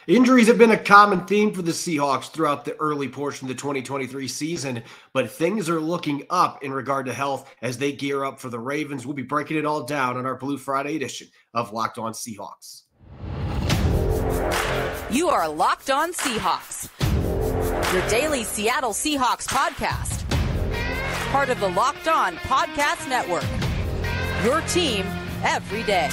Injuries have been a common theme for the Seahawks throughout the early portion of the 2023 season, but things are looking up in regard to health as they gear up for the Ravens. We'll be breaking it all down on our Blue Friday edition of Locked On Seahawks. You are Locked On Seahawks, your daily Seattle Seahawks podcast. Part of the Locked On Podcast Network, your team every day.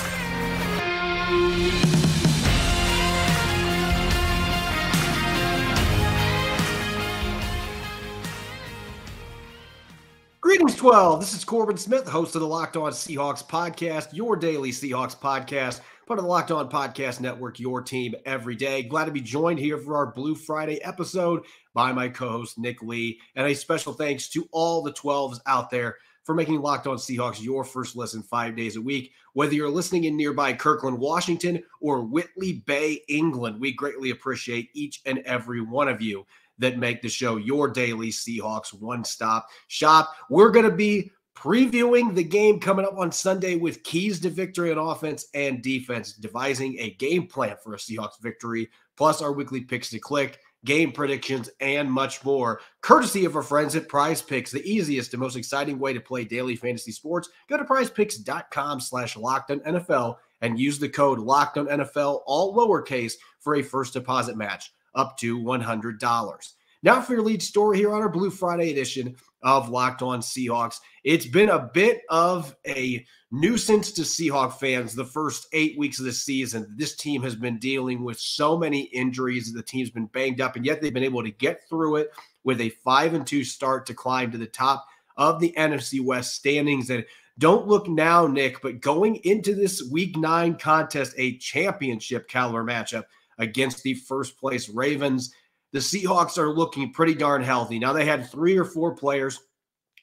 Greetings, 12. This is Corbin Smith, host of the Locked On Seahawks podcast, your daily Seahawks podcast, part of the Locked On Podcast Network, your team every day. Glad to be joined here for our Blue Friday episode by my co-host, Nick Lee. And a special thanks to all the 12s out there for making Locked On Seahawks your first listen 5 days a week. Whether you're listening in nearby Kirkland, Washington, or Whitley Bay, England, we greatly appreciate each and every one of you that make the show your daily Seahawks one-stop shop. We're going to be previewing the game coming up on Sunday with keys to victory on offense and defense, devising a game plan for a Seahawks victory, plus our weekly picks to click, game predictions, and much more, courtesy of our friends at Prize Picks, the easiest and most exciting way to play daily fantasy sports. Go to prizepicks.com/LockedOnNFL and use the code LockedOnNFL, all lowercase, for a first deposit match up to $100. Now for your lead story here on our Blue Friday edition of Locked On Seahawks. It's been a bit of a nuisance to Seahawk fans the first 8 weeks of the season. This team has been dealing with so many injuries. The team's been banged up, and yet they've been able to get through it with a 5-2 start to climb to the top of the NFC West standings. And don't look now, Nick, but going into this Week 9 contest, a championship caliber matchup against the first-place Ravens, the Seahawks are looking pretty darn healthy. Now, they had 3 or 4 players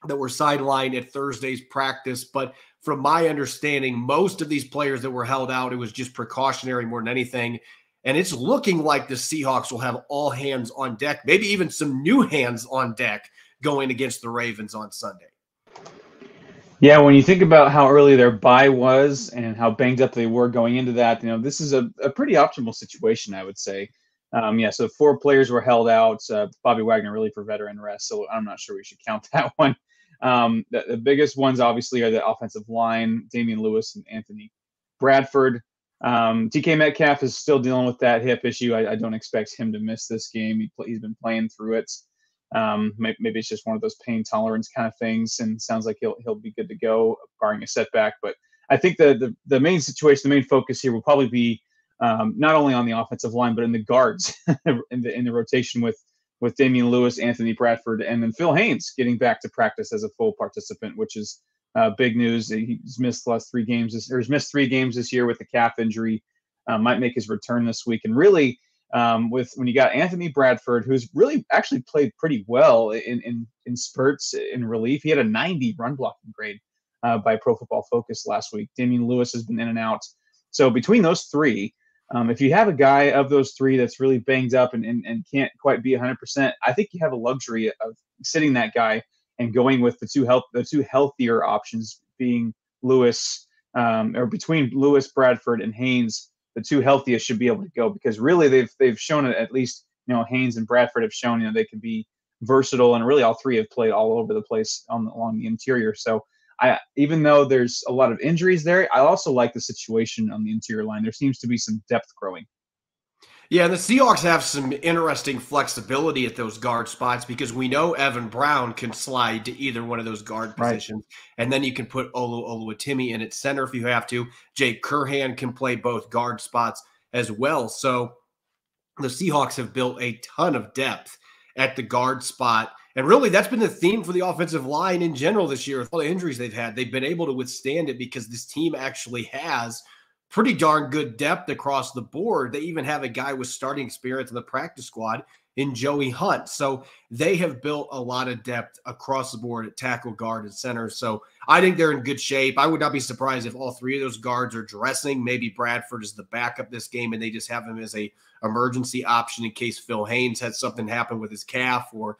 that were sidelined at Thursday's practice, but from my understanding, most of these players that were held out, it was just precautionary more than anything. And it's looking like the Seahawks will have all hands on deck, maybe even some new hands on deck going against the Ravens on Sunday. Yeah, when you think about how early their bye was and how banged up they were going into that, this is a pretty optimal situation, I would say. So 4 players were held out. Bobby Wagner really for veteran rest, so I'm not sure we should count that one. The biggest ones, obviously, are the offensive line, Damian Lewis and Anthony Bradford. DK Metcalf is still dealing with that hip issue. I don't expect him to miss this game. He's been playing through it. Maybe it's just one of those pain tolerance kind of things, and sounds like he'll be good to go, barring a setback. But I think the main situation, the main focus here will probably be not only on the offensive line, but in the guards, in the rotation with Damian Lewis, Anthony Bradford, and then Phil Haynes getting back to practice as a full participant, which is big news. He's missed the last 3 games, he's missed 3 games this year with the calf injury. Might make his return this week, and really. When you got Anthony Bradford, who's really actually played pretty well in spurts in relief. He had a 90 run blocking grade by Pro Football Focus last week. Damian Lewis has been in and out. So between those 3, if you have a guy of those 3 that's really banged up and can't quite be 100%, I think you have a luxury of sitting that guy and going with the two healthier options being Lewis, or between Lewis, Bradford, and Haynes. The 2 healthiest should be able to go, because really they've shown it, at least Haynes and Bradford have shown they can be versatile, and really all 3 have played all over the place along the interior. So even though there's a lot of injuries there, I also like the situation on the interior line. There seems to be some depth growing. Yeah, the Seahawks have some interesting flexibility at those guard spots, because we know Evan Brown can slide to either one of those guard positions. Right. And then you can put Olu Oluwatimi in at center if you have to. Jake Curhan can play both guard spots as well. So the Seahawks have built a ton of depth at the guard spot. And really, that's been the theme for the offensive line in general this year. With all the injuries they've had, they've been able to withstand it because this team actually has pretty darn good depth across the board. They even have a guy with starting experience in the practice squad in Joey Hunt. So they have built a lot of depth across the board at tackle, guard, and center. So I think they're in good shape. I would not be surprised if all 3 of those guards are dressing. Maybe Bradford is the backup this game, and they just have him as a emergency option in case Phil Haynes had something happen with his calf, or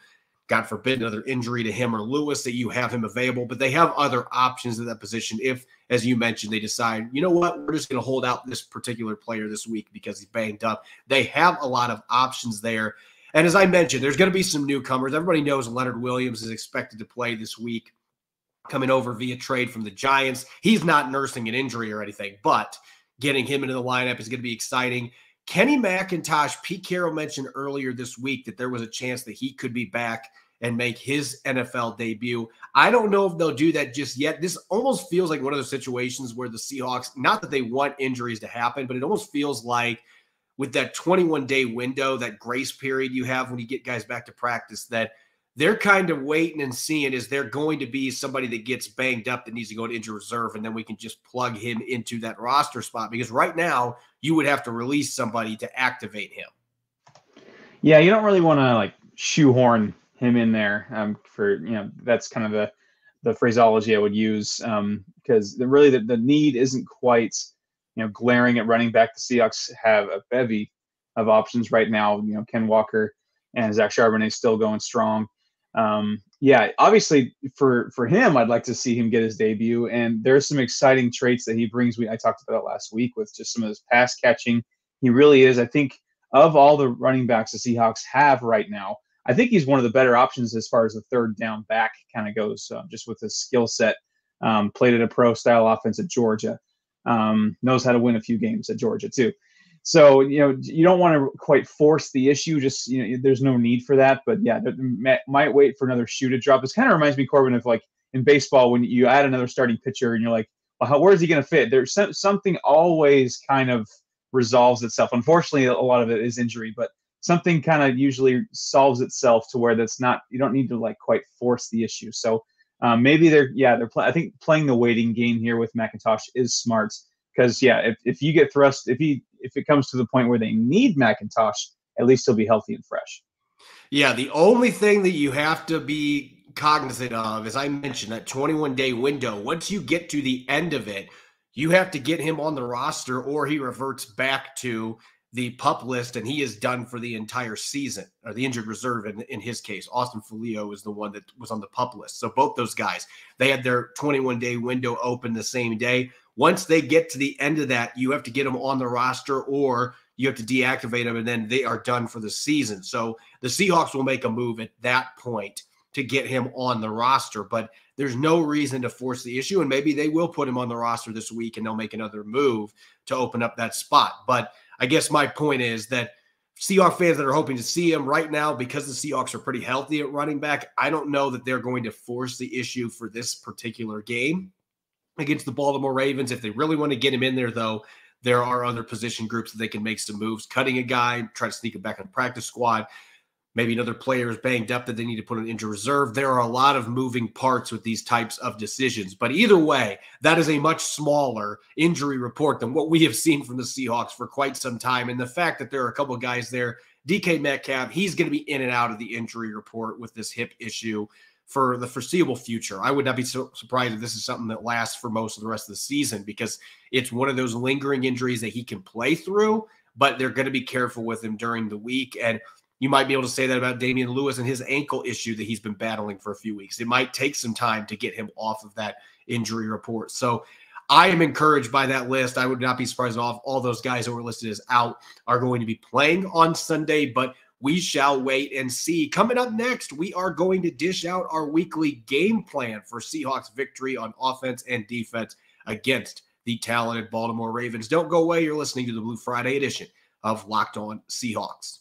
God forbid, another injury to him or Lewis, that you have him available. But they have other options at that position if, as you mentioned, they decide, you know what, we're just going to hold out this particular player this week because he's banged up. They have a lot of options there. And as I mentioned, there's going to be some newcomers. Everybody knows Leonard Williams is expected to play this week, coming over via trade from the Giants. He's not nursing an injury or anything, but getting him into the lineup is going to be exciting. Kenny McIntosh, Pete Carroll mentioned earlier this week that there was a chance that he could be back and make his NFL debut. I don't know if they'll do that just yet. This almost feels like one of those situations where the Seahawks, not that they want injuries to happen, but it almost feels like with that 21-day window, that grace period you have when you get guys back to practice, that they're kind of waiting and seeing, is there going to be somebody that gets banged up that needs to go to injured reserve, and then we can just plug him into that roster spot? Because right now you would have to release somebody to activate him. Yeah, you don't really want to like shoehorn him in there for, that's kind of the phraseology I would use, because the need isn't quite, glaring at running back. The Seahawks have a bevy of options right now. Ken Walker and Zach Charbonnet still going strong. Obviously for him, I'd like to see him get his debut. And there's some exciting traits that he brings. I talked about it last week with just some of his pass catching. He really is, I think, of all the running backs the Seahawks have right now, I think he's one of the better options as far as the third down back kind of goes, just with his skill set. Played at a pro-style offense at Georgia. Knows how to win a few games at Georgia too. So, you don't want to quite force the issue. Just, there's no need for that. But yeah, might wait for another shoe to drop. This kind of reminds me, Corbin, of like in baseball when you add another starting pitcher and you're like, well, where is he going to fit? There's something always kind of resolves itself. Unfortunately, a lot of it is injury, but something kind of usually solves itself to where that's not, you don't need to like quite force the issue. So maybe I think playing the waiting game here with McIntosh is smart, because if you get thrust, if it comes to the point where they need McIntosh, at least he'll be healthy and fresh. Yeah, the only thing that you have to be cognizant of, as I mentioned, that 21-day window. Once you get to the end of it, you have to get him on the roster or he reverts back to the PUP list and he is done for the entire season, or the injured reserve in his case. Austin Filio is the one that was on the PUP list. So both those guys, they had their 21-day window open the same day. Once they get to the end of that, you have to get them on the roster or you have to deactivate them, and then they are done for the season. So the Seahawks will make a move at that point to get him on the roster, but there's no reason to force the issue, and maybe they will put him on the roster this week and they'll make another move to open up that spot. But I guess my point is that Seahawks fans that are hoping to see him right now, because the Seahawks are pretty healthy at running back, I don't know that they're going to force the issue for this particular game against the Baltimore Ravens. If they really want to get him in there, though, there are other position groups that they can make some moves, cutting a guy, try to sneak him back on the practice squad. Maybe another player is banged up that they need to put on injured reserve. There are a lot of moving parts with these types of decisions. But either way, that is a much smaller injury report than what we have seen from the Seahawks for quite some time. And the fact that there are a couple of guys there, DK Metcalf, he's going to be in and out of the injury report with this hip issue for the foreseeable future. I would not be so surprised if this is something that lasts for most of the rest of the season, because it's one of those lingering injuries that he can play through, but they're going to be careful with him during the week. And you might be able to say that about Damian Lewis and his ankle issue that he's been battling for a few weeks. It might take some time to get him off of that injury report. So I am encouraged by that list. I would not be surprised if all those guys that were listed as out are going to be playing on Sunday, but we shall wait and see. Coming up next, we are going to dish out our weekly game plan for Seahawks victory on offense and defense against the talented Baltimore Ravens. Don't go away. You're listening to the Blue Friday edition of Locked On Seahawks.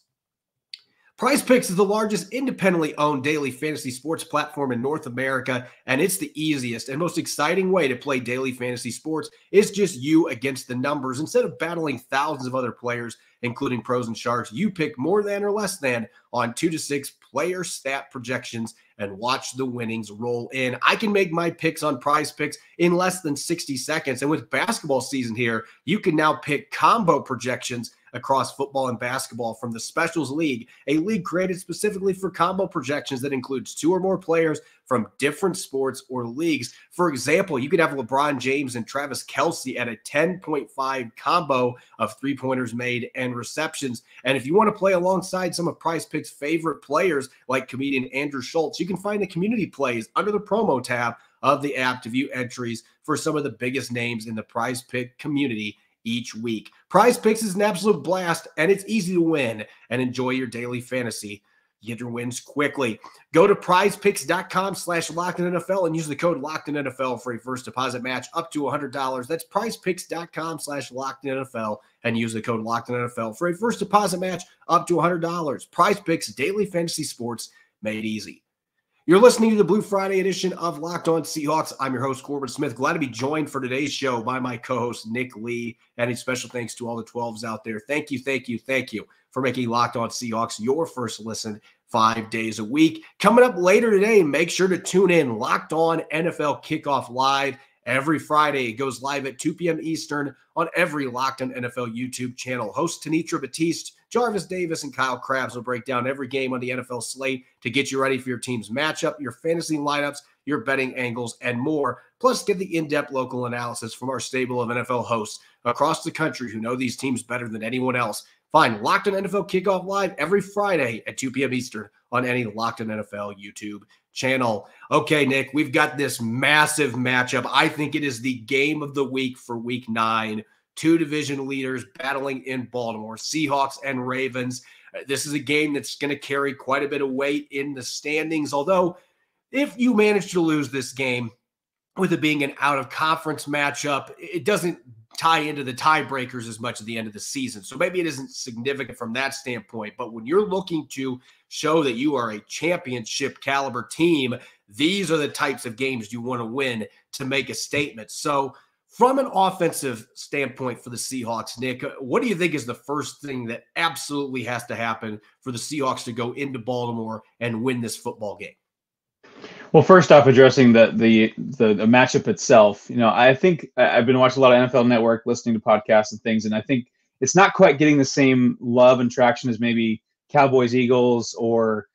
Prize Picks is the largest independently owned daily fantasy sports platform in North America, and it's the easiest and most exciting way to play daily fantasy sports. It's just you against the numbers. Instead of battling thousands of other players, including pros and sharks, you pick more than or less than on 2 to 6 player stat projections and watch the winnings roll in. I can make my picks on Prize Picks in less than 60 seconds. And with basketball season here, you can now pick combo projections across football and basketball from the Specials League, a league created specifically for combo projections that includes 2 or more players from different sports or leagues. For example, you could have LeBron James and Travis Kelce at a 10.5 combo of 3-pointers made and receptions. And if you want to play alongside some of Prize Picks' favorite players like comedian Andrew Schultz, you can find the community plays under the promo tab of the app to view entries for some of the biggest names in the Prize Pick community each week. Prize Picks is an absolute blast, and it's easy to win and enjoy your daily fantasy. Get your wins quickly. Go to prizepicks.com/LockedInNFL and use the code LockedInNFL for a first deposit match up to $100. That's prizepicks.com/LockedInNFL and use the code LockedInNFL for a first deposit match up to $100. Prize Picks, daily fantasy sports made easy. You're listening to the Blue Friday edition of Locked On Seahawks. I'm your host, Corbin Smith. Glad to be joined for today's show by my co-host, Nick Lee. And a special thanks to all the 12s out there. Thank you for making Locked On Seahawks your first listen 5 days a week. Coming up later today, make sure to tune in. Locked On NFL Kickoff Live every Friday. It goes live at 2 p.m. Eastern on every Locked On NFL YouTube channel. Host Tanitra Batiste, Jarvis Davis, and Kyle Krabs will break down every game on the NFL slate to get you ready for your team's matchup, your fantasy lineups, your betting angles, and more. Plus, get the in-depth local analysis from our stable of NFL hosts across the country who know these teams better than anyone else. Find Locked On NFL Kickoff Live every Friday at 2 p.m. Eastern on any Locked On NFL YouTube channel. Okay, Nick, we've got this massive matchup. I think it is the game of the week for Week 9. 2 division leaders battling in Baltimore, Seahawks and Ravens. This is a game that's going to carry quite a bit of weight in the standings, although if you manage to lose this game, with it being an out-of-conference matchup, it doesn't tie into the tiebreakers as much at the end of the season. So maybe it isn't significant from that standpoint. But when you're looking to show that you are a championship caliber team, these are the types of games you want to win to make a statement. So from an offensive standpoint for the Seahawks, Nick, what do you think is the first thing that absolutely has to happen for the Seahawks to go into Baltimore and win this football game? Well, first off, addressing the matchup itself, I think I've been watching a lot of NFL Network, listening to podcasts and things, and I think it's not quite getting the same love and traction as maybe Cowboys, Eagles, or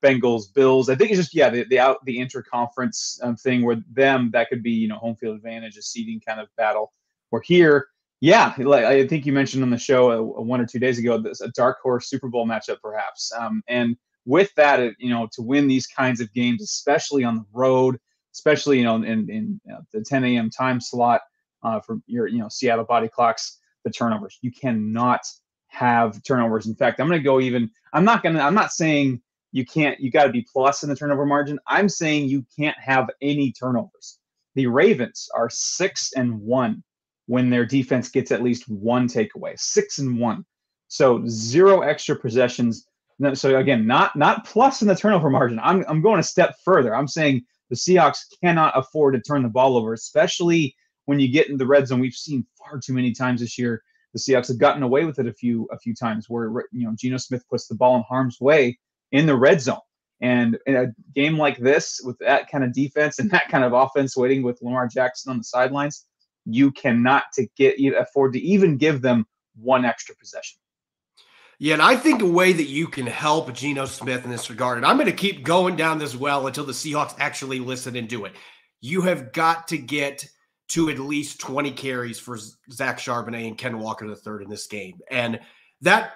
Bengals, Bills. I think it's just the intra-conference thing where that could be home field advantage, a seeding kind of battle. Or here, like I think you mentioned on the show 1 or 2 days ago, there's a dark horse Super Bowl matchup perhaps, and with that, to win these kinds of games, especially on the road, especially in the 10 a.m. time slot for your Seattle body clocks, the turnovers. You cannot have turnovers. In fact, I'm not saying you got to be plus in the turnover margin. I'm saying you can't have any turnovers. The Ravens are 6-1 when their defense gets at least one takeaway. 6-1, so 0 extra possessions. No, so again, not plus in the turnover margin. I'm going a step further. I'm saying the Seahawks cannot afford to turn the ball over, especially when you get in the red zone. We've seen far too many times this year the Seahawks have gotten away with it a few times where Geno Smith puts the ball in harm's way in the red zone. And in a game like this, with that kind of defense and that kind of offense waiting with Lamar Jackson on the sidelines, you cannot afford to even give them one extra possession. Yeah, and I think a way that you can help Geno Smith in this regard, and I'm going to keep going down this well until the Seahawks actually listen and do it. You have got to get to at least 20 carries for Zach Charbonnet and Ken Walker III in this game. And that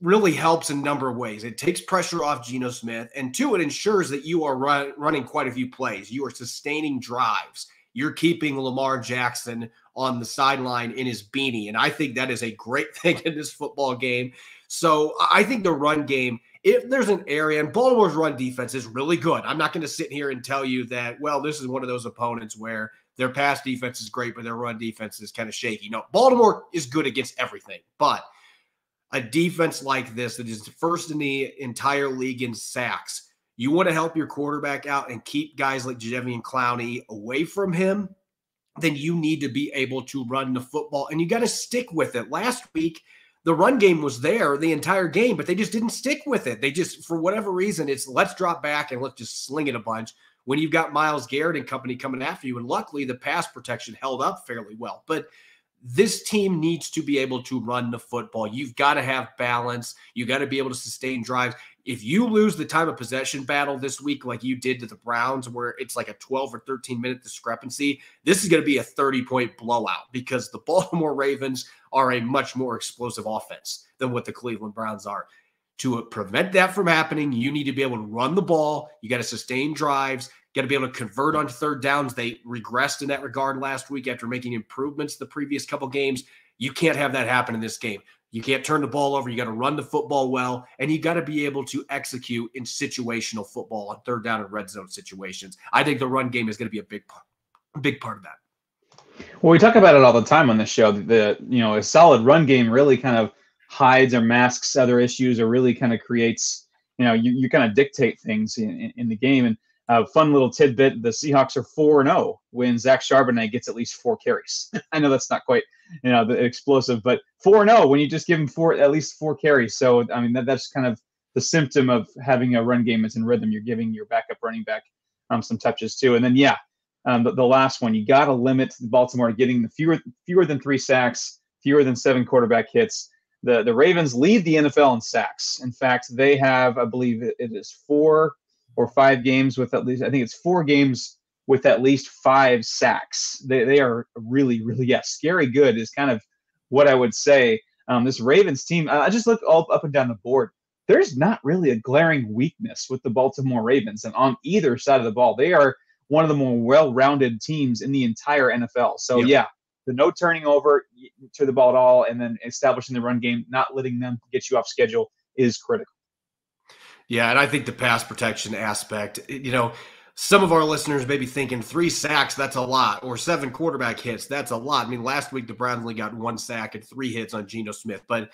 really helps in a number of ways. It takes pressure off Geno Smith, and 2, it ensures that you are running quite a few plays. You are sustaining drives. You're keeping Lamar Jackson on the sideline in his beanie, and I think that is a great thing in this football game. So I think the run game, if there's an area, and Baltimore's run defense is really good. I'm not going to sit here and tell you that, well, this is one of those opponents where their pass defense is great, but their run defense is kind of shaky. No, Baltimore is good against everything, but a defense like this that is first in the entire league in sacks, you want to help your quarterback out and keep guys like Jadeveon Clowney away from him, then you need to be able to run the football, and you got to stick with it. Last week, the run game was there the entire game, but they just didn't stick with it. They just, for whatever reason, it's let's drop back and let's just sling it a bunch when you've got Myles Garrett and company coming after you. And luckily, the pass protection held up fairly well. But this team needs to be able to run the football. You've got to have balance. You got to be able to sustain drives. If you lose the time of possession battle this week like you did to the Browns, where it's like a 12 or 13-minute discrepancy, this is going to be a 30-point blowout because the Baltimore Ravens are a much more explosive offense than what the Cleveland Browns are. To prevent that from happening, you need to be able to run the ball. You got to sustain drives. You got to be able to convert on third downs. They regressed in that regard last week after making improvements the previous couple games. You can't have that happen in this game. You can't turn the ball over. You got to run the football well, and you got to be able to execute in situational football on third down and red zone situations. I think the run game is going to be a big part of that. Well, we talk about it all the time on this show. A solid run game really kind of hides or masks other issues, or really kind of creates, you kind of dictate things in the game. And fun little tidbit: the Seahawks are 4-0 when Zach Charbonnet gets at least 4 carries. I know that's not quite the explosive, but 4-0 when you just give him at least 4 carries. So I mean that's kind of the symptom of having a run game that's in rhythm. You're giving your backup running back some touches too. And then the last one, you got to limit Baltimore to getting the fewer than 3 sacks, fewer than 7 quarterback hits. The Ravens lead the NFL in sacks. In fact, they have, I believe it is 4 or 5 games with at least, I think it's 4 games with at least 5 sacks. They are really, really, scary good is kind of what I would say. This Ravens team, I just look all up and down the board. There's not really a glaring weakness with the Baltimore Ravens, and on either side of the ball. They are one of the more well-rounded teams in the entire NFL. So, the no turning over to the ball at all, and then establishing the run game, not letting them get you off schedule is critical. Yeah, and I think the pass protection aspect, some of our listeners may be thinking 3 sacks, that's a lot, or 7 quarterback hits, that's a lot. I mean, last week the Browns only got 1 sack and 3 hits on Geno Smith, but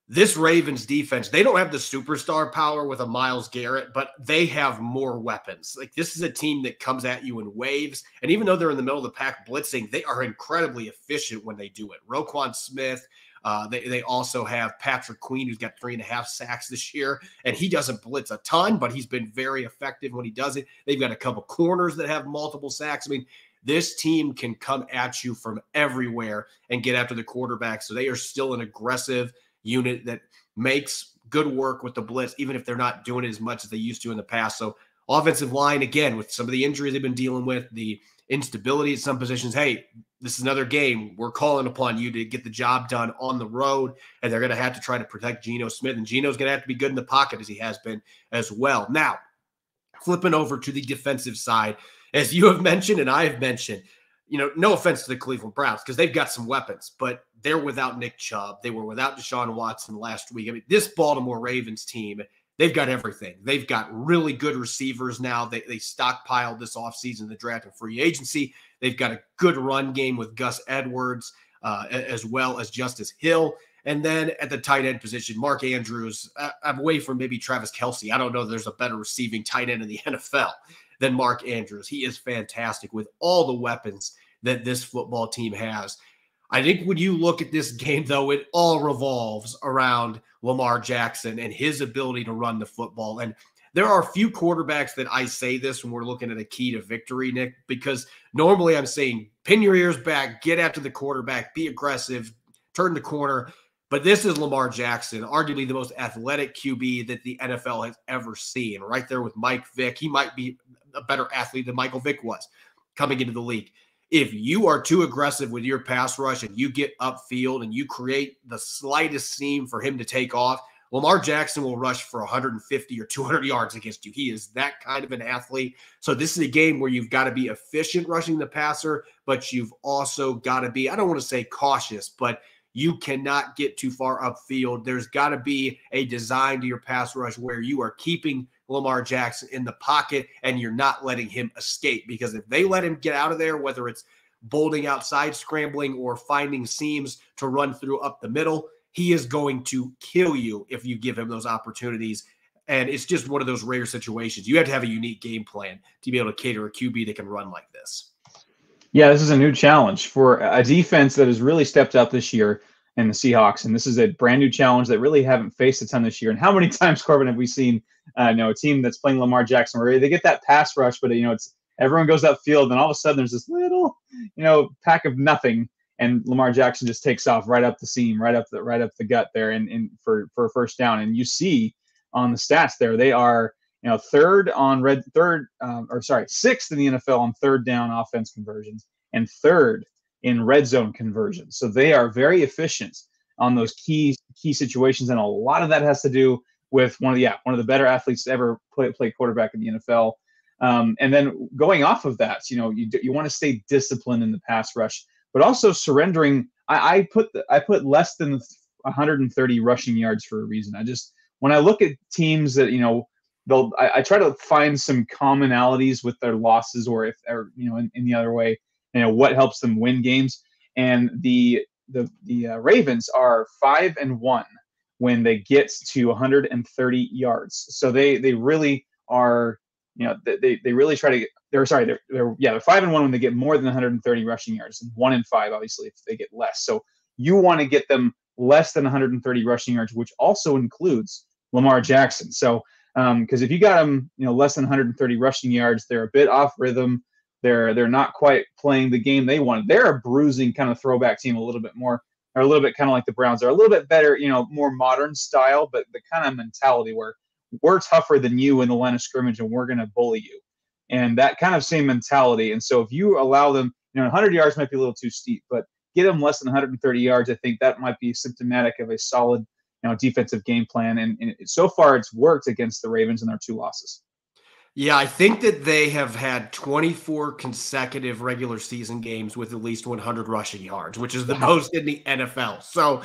this Ravens defense, they don't have the superstar power with a Myles Garrett, but they have more weapons. Like, this is a team that comes at you in waves, and even though they're in the middle of the pack blitzing, they are incredibly efficient when they do it. Roquan Smith, they also have Patrick Queen, who's got 3.5 sacks this year, and he doesn't blitz a ton, but he's been very effective when he does it. They've got a couple corners that have multiple sacks. I mean, this team can come at you from everywhere and get after the quarterback, so they are still an aggressive unit that makes good work with the blitz, even if they're not doing it as much as they used to in the past. So offensive line, again, with some of the injuries they've been dealing with, the instability at some positions, hey, this is another game. We're calling upon you to get the job done on the road, and they're going to have to try to protect Geno Smith, and Geno's going to have to be good in the pocket as he has been as well. Now, flipping over to the defensive side, as you have mentioned and I have mentioned, no offense to the Cleveland Browns because they've got some weapons, but they're without Nick Chubb. They were without Deshaun Watson last week. I mean, this Baltimore Ravens team, they've got everything. They've got really good receivers now. They stockpiled this offseason, the draft and free agency. They've got a good run game with Gus Edwards as well as Justice Hill. And then at the tight end position, Mark Andrews, I'm away from maybe Travis Kelce. I don't know that there's a better receiving tight end in the NFL than Mark Andrews. He is fantastic with all the weapons that this football team has. I think when you look at this game, though, it all revolves around Lamar Jackson and his ability to run the football. And there are a few quarterbacks that I say this when we're looking at a key to victory, Nick, because normally I'm saying pin your ears back, get after the quarterback, be aggressive, turn the corner. But this is Lamar Jackson, arguably the most athletic QB that the NFL has ever seen, right there with Mike Vick. He might be a better athlete than Michael Vick was coming into the league. If you are too aggressive with your pass rush and you get upfield and you create the slightest seam for him to take off, Lamar Jackson will rush for 150 or 200 yards against you. He is that kind of an athlete. So this is a game where you've got to be efficient rushing the passer, but you've also got to be, I don't want to say cautious, but you cannot get too far upfield. There's got to be a design to your pass rush where you are keeping Lamar Jackson in the pocket and you're not letting him escape. Because if they let him get out of there, whether it's bolting outside, scrambling, or finding seams to run through up the middle, he is going to kill you if you give him those opportunities. And it's just one of those rare situations. You have to have a unique game plan to be able to cater a QB that can run like this. Yeah, this is a new challenge for a defense that has really stepped up this year in the Seahawks. And this is a brand new challenge that really haven't faced a ton this year. And how many times, Corbin, have we seen a team that's playing Lamar Jackson where they get that pass rush, but it's everyone goes upfield and all of a sudden there's this little, pack of nothing. and Lamar Jackson just takes off right up the seam, right up the gut there, and for a first down. And you see on the stats there, they are sixth in the NFL on third down offense conversions and third in red zone conversions. So they are very efficient on those key situations, and a lot of that has to do with one of the better athletes to ever play quarterback in the NFL. And then going off of that, you want to stay disciplined in the pass rush, but also surrendering. I put less than 130 rushing yards for a reason. When I look at teams that I try to find some commonalities with their losses, or in the other way, what helps them win games. And the Ravens are 5-1 when they get to 130 yards. So they really are, they really try to get. They're 5-1 when they get more than 130 rushing yards, and 1-5 obviously if they get less. So you want to get them less than 130 rushing yards, which also includes Lamar Jackson. So because if you got them, less than 130 rushing yards, they're a bit off rhythm. They're not quite playing the game they wanted. They're a bruising kind of throwback team, a little bit more, or a little bit kind of like the Browns. They're a little bit better, more modern style, but the kind of mentality where we're tougher than you in the line of scrimmage and we're going to bully you. And that kind of same mentality. And so if you allow them, 100 yards might be a little too steep, but get them less than 130 yards, I think that might be symptomatic of a solid, defensive game plan. And so far it's worked against the Ravens in their 2 losses. Yeah, I think that they have had 24 consecutive regular season games with at least 100 rushing yards, which is the most in the NFL. So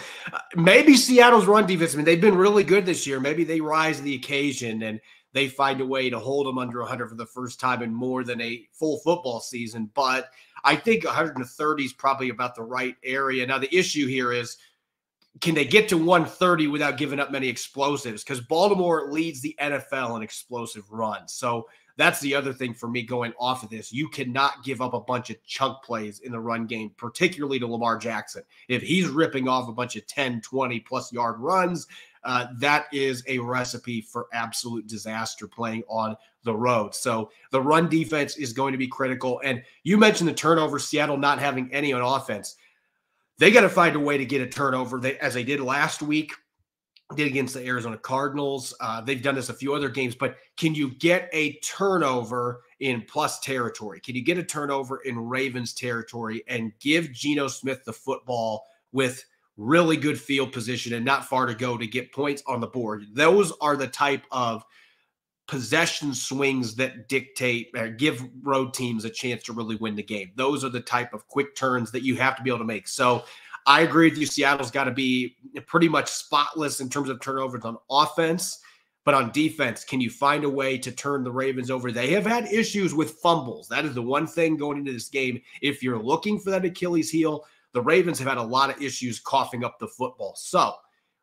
maybe Seattle's run defense, they've been really good this year. Maybe they rise to the occasion and they find a way to hold them under 100 for the first time in more than a full football season. But I think 130 is probably about the right area. Now, the issue here is, can they get to 130 without giving up many explosives? Because Baltimore leads the NFL in explosive runs. So that's the other thing for me going off of this. You cannot give up a bunch of chunk plays in the run game, particularly to Lamar Jackson. If he's ripping off a bunch of 10, 20-plus yard runs, that is a recipe for absolute disaster playing on the road. So the run defense is going to be critical. And you mentioned the turnover, Seattle not having any on offense. They got to find a way to get a turnover, as they did last week, did against the Arizona Cardinals. They've done this a few other games, but can you get a turnover in plus territory? Can you get a turnover in Ravens territory and give Geno Smith the football with really good field position and not far to go to get points on the board? Those are the type of possession swings that dictate or give road teams a chance to really win the game. Those are the type of quick turns that you have to be able to make. So I agree with you. Seattle's got to be pretty much spotless in terms of turnovers on offense, but on defense, can you find a way to turn the Ravens over? They have had issues with fumbles. That is the one thing going into this game. If you're looking for that Achilles heel, the Ravens have had a lot of issues coughing up the football. So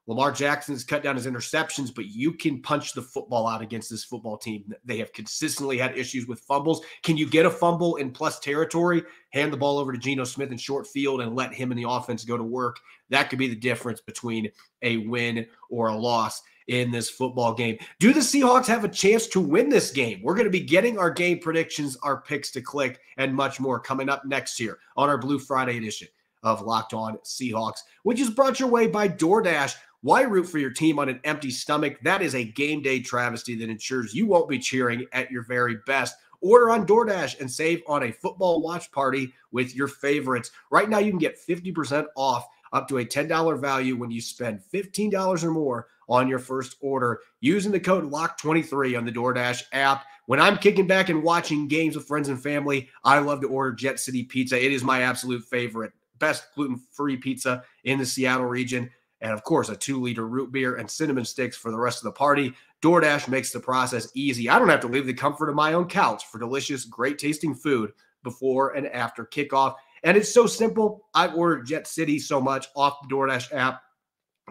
Lamar Jackson has cut down his interceptions, but you can punch the football out against this football team. They have consistently had issues with fumbles. Can you get a fumble in plus territory, hand the ball over to Geno Smith in short field and let him and the offense go to work? That could be the difference between a win or a loss in this football game. Do the Seahawks have a chance to win this game? We're going to be getting our game predictions, our picks to click, and much more coming up next year on our Blue Friday edition of Locked On Seahawks, which is brought your way by DoorDash. Why root for your team on an empty stomach? That is a game day travesty that ensures you won't be cheering at your very best. Order on DoorDash and save on a football watch party with your favorites. Right now, you can get 50% off up to a $10 value when you spend $15 or more on your first order using the code LOCK23 on the DoorDash app. When I'm kicking back and watching games with friends and family, I love to order Jet City Pizza. It is my absolute favorite. Best gluten-free pizza in the Seattle region. And, of course, a 2-liter root beer and cinnamon sticks for the rest of the party. DoorDash makes the process easy. I don't have to leave the comfort of my own couch for delicious, great-tasting food before and after kickoff. And it's so simple. I've ordered Jet City so much off the DoorDash app.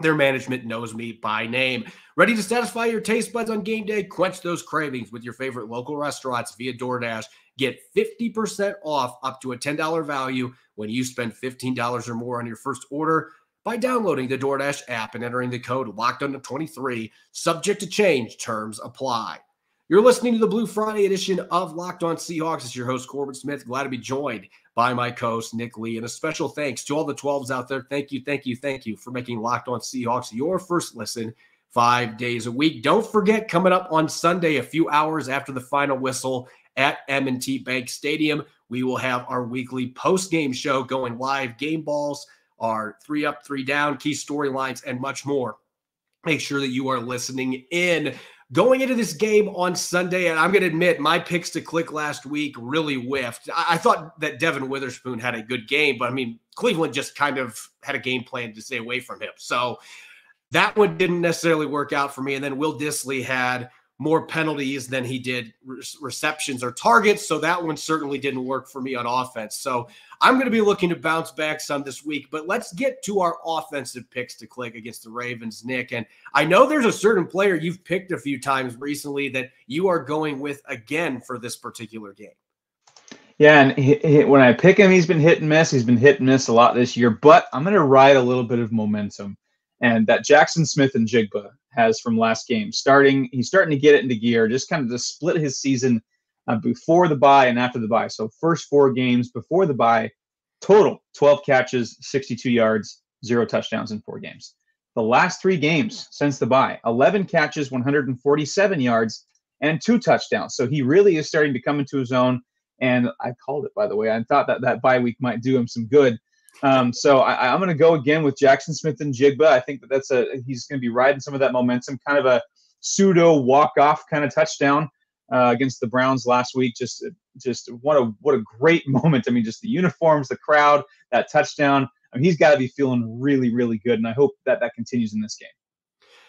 Their management knows me by name. Ready to satisfy your taste buds on game day? Quench those cravings with your favorite local restaurants via DoorDash. Get 50% off up to a $10 value when you spend $15 or more on your first order by downloading the DoorDash app and entering the code LOCKEDON23. Subject to change. Terms apply. You're listening to the Blue Friday edition of Locked On Seahawks. It's your host, Corbin Smith. Glad to be joined by my co-host, Nick Lee. And a special thanks to all the 12s out there. Thank you for making Locked On Seahawks your first listen 5 days a week. Don't forget, coming up on Sunday, a few hours after the final whistle at M&T Bank Stadium, we will have our weekly post-game show going live. Game balls, our 3 up, 3 down, key storylines, and much more. Make sure that you are listening in. Going into this game on Sunday, and I'm going to admit my picks to click last week really whiffed. I thought that Devin Witherspoon had a good game, but I mean, Cleveland just kind of had a game plan to stay away from him. So that one didn't necessarily work out for me. And then Will Dissly had more penalties than he did receptions or targets. So that one certainly didn't work for me on offense. So I'm going to be looking to bounce back some this week, but let's get to our offensive picks to click against the Ravens, Nick. And I know there's a certain player you've picked a few times recently that you are going with again for this particular game. Yeah, and when I pick him, he's been hit and miss. He's been hit and miss a lot this year, but I'm going to ride a little bit of momentum. And that Jackson Smith-Njigba has from last game. He's starting to get it into gear, just kind of to split his season before the bye and after the bye. So first 4 games before the bye, total 12 catches, 62 yards, 0 touchdowns in 4 games. The last 3 games since the bye, 11 catches, 147 yards, and 2 touchdowns. So he really is starting to come into his own. And I called it, by the way. I thought that bye week might do him some good. So I'm going to go again with Jackson Smith-Njigba. I think he's going to be riding some of that momentum, kind of a pseudo walk-off kind of touchdown against the Browns last week. Just what a great moment. I mean, just the uniforms, the crowd, that touchdown. I mean, he's got to be feeling really, really good, and I hope that continues in this game.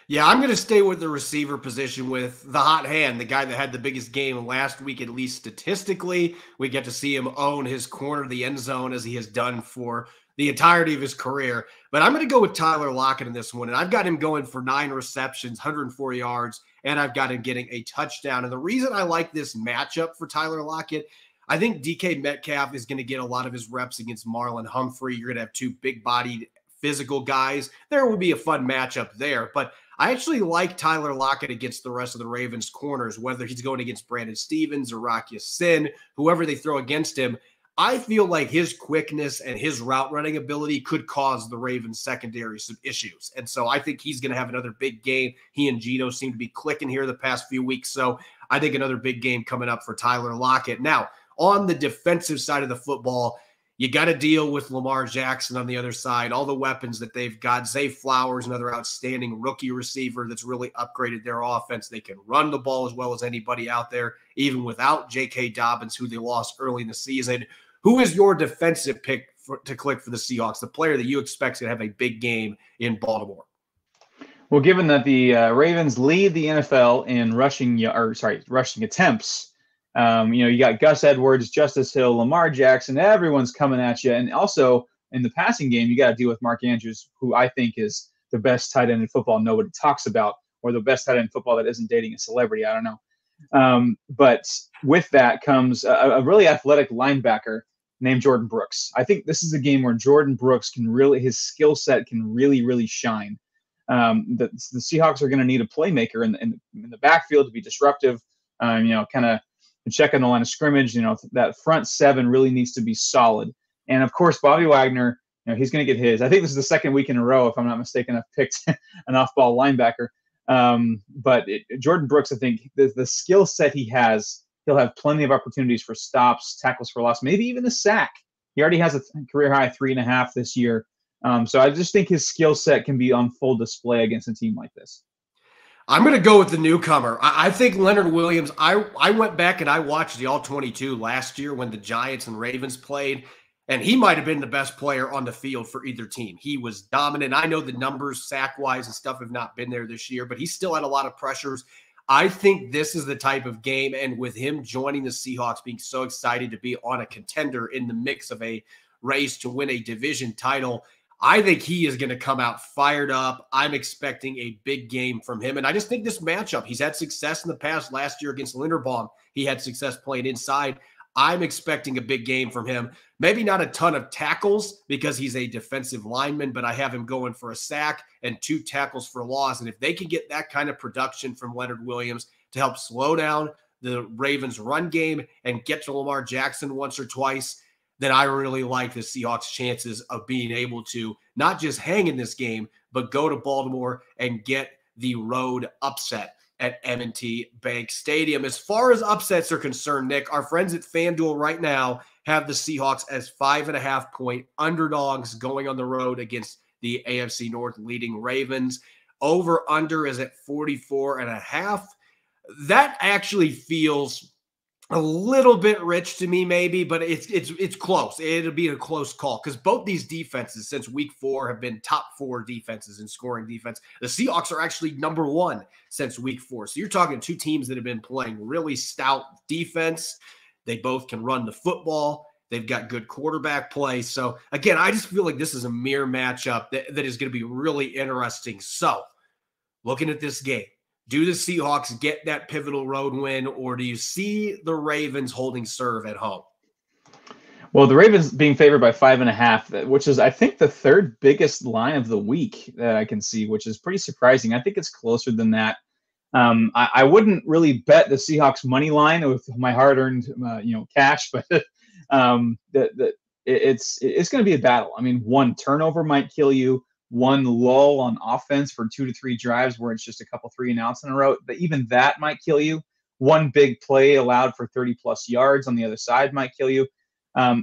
Yeah, I'm going to stay with the receiver position with the hot hand, the guy that had the biggest game last week, at least statistically. We get to see him own his corner of the end zone as he has done for the entirety of his career. But I'm going to go with Tyler Lockett in this one, and I've got him going for 9 receptions, 104 yards, and I've got him getting a touchdown. And the reason I like this matchup for Tyler Lockett, I think DK Metcalf is going to get a lot of his reps against Marlon Humphrey. You're going to have 2 big-bodied physical guys. There will be a fun matchup there, but I actually like Tyler Lockett against the rest of the Ravens corners, whether he's going against Brandon Stevens or Rock Ya-Sin, whoever they throw against him. I feel like his quickness and his route running ability could cause the Ravens secondary some issues. And so I think he's going to have another big game. He and Gino seem to be clicking here the past few weeks. So I think another big game coming up for Tyler Lockett. Now, on the defensive side of the football, you got to deal with Lamar Jackson on the other side, all the weapons that they've got. Zay Flowers, another outstanding rookie receiver that's really upgraded their offense. They can run the ball as well as anybody out there, even without J.K. Dobbins, who they lost early in the season. Who is your defensive pick to click for the Seahawks, the player that you expect to have a big game in Baltimore? Well, given that the Ravens lead the NFL in rushing attempts, you got Gus Edwards, Justice Hill, Lamar Jackson, everyone's coming at you. And also in the passing game, you got to deal with Mark Andrews, who I think is the best tight end in football nobody talks about, or the best tight end in football that isn't dating a celebrity. I don't know. But with that comes a really athletic linebacker named Jordan Brooks. I think this is a game where Jordan Brooks his skill set can really, really shine. The Seahawks are going to need a playmaker in the backfield to be disruptive, kind of check on the line of scrimmage. That front 7 really needs to be solid. And of course, Bobby Wagner, he's going to get his. I think this is the second week in a row, if I'm not mistaken, I've picked an off-ball linebacker. But Jordan Brooks, I think the skill set he has, he'll have plenty of opportunities for stops, tackles for loss, maybe even a sack. He already has a career high 3.5 this year. So I just think his skill set can be on full display against a team like this. I'm going to go with the newcomer. I think Leonard Williams, I went back and I watched the All-22 last year when the Giants and Ravens played, and he might have been the best player on the field for either team. He was dominant. I know the numbers sack-wise and stuff have not been there this year, but he still had a lot of pressures. I think this is the type of game, and with him joining the Seahawks, being so excited to be on a contender in the mix of a race to win a division title, I think he is going to come out fired up. I'm expecting a big game from him. And I just think this matchup, he's had success in the past. Last year against Linderbaum, he had success playing inside. I'm expecting a big game from him. Maybe not a ton of tackles because he's a defensive lineman, but I have him going for a sack and 2 tackles for loss. And if they can get that kind of production from Leonard Williams to help slow down the Ravens run game and get to Lamar Jackson once or twice, then I really like the Seahawks' chances of being able to not just hang in this game, but go to Baltimore and get the road upset at M&T Bank Stadium. As far as upsets are concerned, Nick, our friends at FanDuel right now have the Seahawks as 5.5-point underdogs going on the road against the AFC North leading Ravens. Over under is at 44.5. That actually feels a little bit rich to me, maybe, but it's close. It'll be a close call because both these defenses since week 4 have been top 4 defenses in scoring defense. The Seahawks are actually number 1 since week 4. So you're talking 2 teams that have been playing really stout defense. They both can run the football. They've got good quarterback play. So again, I just feel like this is a mirror matchup that is going to be really interesting. So looking at this game, do the Seahawks get that pivotal road win, or do you see the Ravens holding serve at home? Well, the Ravens being favored by 5.5, which is, I think, the 3rd biggest line of the week that I can see, which is pretty surprising. I think it's closer than that. I wouldn't really bet the Seahawks money line with my hard-earned, cash, but it's going to be a battle. I mean, 1 turnover might kill you. 1 lull on offense for 2 to 3 drives where it's just a couple 3-and-outs in a row. But even that might kill you. 1 big play allowed for 30-plus yards on the other side might kill you.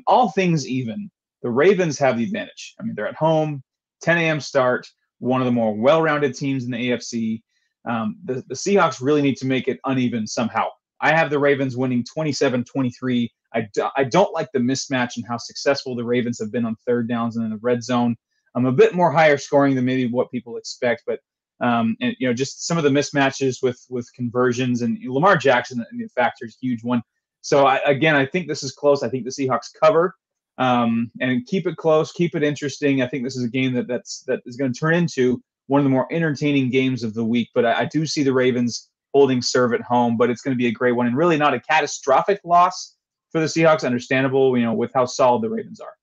All things even, the Ravens have the advantage. I mean, they're at home, 10 a.m. start, one of the more well-rounded teams in the AFC. The Seahawks really need to make it uneven somehow. I have the Ravens winning 27-23. I don't like the mismatch and how successful the Ravens have been on 3rd downs and in the red zone. I'm a bit more higher scoring than maybe what people expect, but just some of the mismatches with conversions and Lamar Jackson factor is a huge one. So I think this is close. I think the Seahawks cover and keep it close, keep it interesting. I think this is a game that is going to turn into one of the more entertaining games of the week. But I do see the Ravens holding serve at home, but it's going to be a great one and really not a catastrophic loss for the Seahawks. Understandable, with how solid the Ravens are.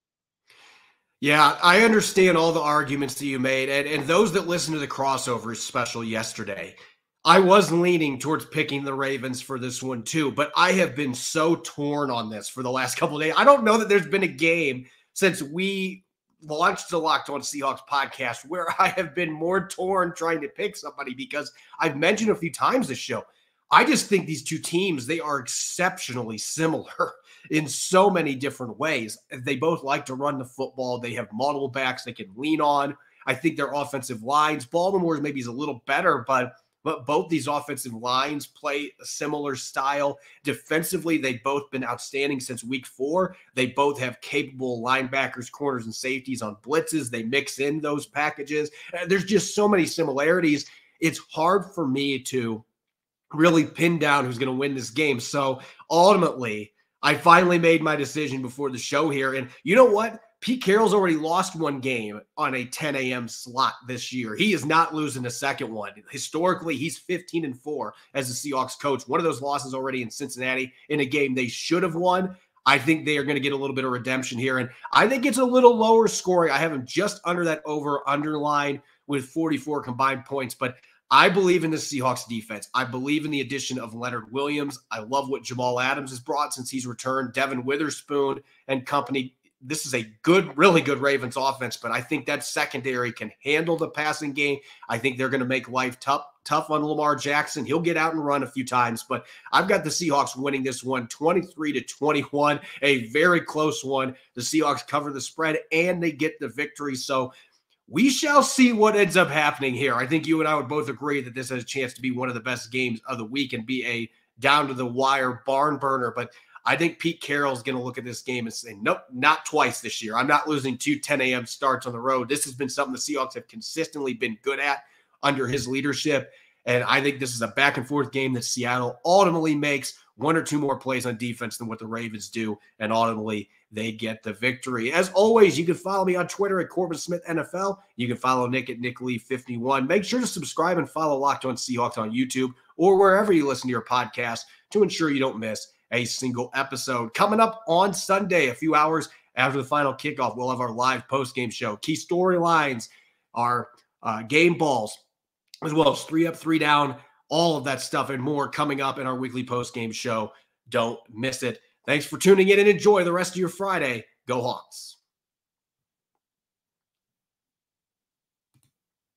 Yeah, I understand all the arguments that you made, and those that listened to the crossover special yesterday, I was leaning towards picking the Ravens for this one too, but I have been so torn on this for the last couple of days. I don't know that there's been a game since we launched the Locked On Seahawks podcast where I have been more torn trying to pick somebody because I've mentioned a few times this show. I just think these 2 teams, they are exceptionally similar in so many different ways. They both like to run the football. They have multiple backs they can lean on. I think their offensive lines, Baltimore's maybe is a little better, but both these offensive lines play a similar style. Defensively, they've both been outstanding since week 4. They both have capable linebackers, corners, and safeties on blitzes. They mix in those packages. There's just so many similarities. It's hard for me to really pin down who's going to win this game. So ultimately, I finally made my decision before the show here. And you know what? Pete Carroll's already lost 1 game on a 10 a.m. slot this year. He is not losing a second one. Historically, he's 15-4 as a Seahawks coach. One of those losses already in Cincinnati in a game they should have won. I think they are going to get a little bit of redemption here. And I think it's a little lower scoring. I have him just under that over-under line with 44 combined points. But I believe in the Seahawks defense. I believe in the addition of Leonard Williams. I love what Jamal Adams has brought since he's returned. Devin Witherspoon and company. This is a good, really good Ravens offense, but I think that secondary can handle the passing game. I think they're going to make life tough on Lamar Jackson. He'll get out and run a few times, but I've got the Seahawks winning this one 23-21, a very close one. The Seahawks cover the spread and they get the victory. So we shall see what ends up happening here. I think you and I would both agree that this has a chance to be one of the best games of the week and be a down-to-the-wire barn burner. But I think Pete Carroll's going to look at this game and say, nope, not twice this year. I'm not losing 2 10 a.m. starts on the road. This has been something the Seahawks have consistently been good at under his leadership. And I think this is a back-and-forth game that Seattle ultimately makes 1 or 2 more plays on defense than what the Ravens do, and ultimately they get the victory. As always, you can follow me on Twitter at Corbin Smith NFL. You can follow Nick at NickLee51. Make sure to subscribe and follow Locked On Seahawks on YouTube or wherever you listen to your podcast to ensure you don't miss a single episode. Coming up on Sunday, a few hours after the final kickoff, we'll have our live post-game show. Key storylines, our game balls, as well as 3 up, 3 down, all of that stuff and more coming up in our weekly post-game show. Don't miss it. Thanks for tuning in and enjoy the rest of your Friday. Go Hawks.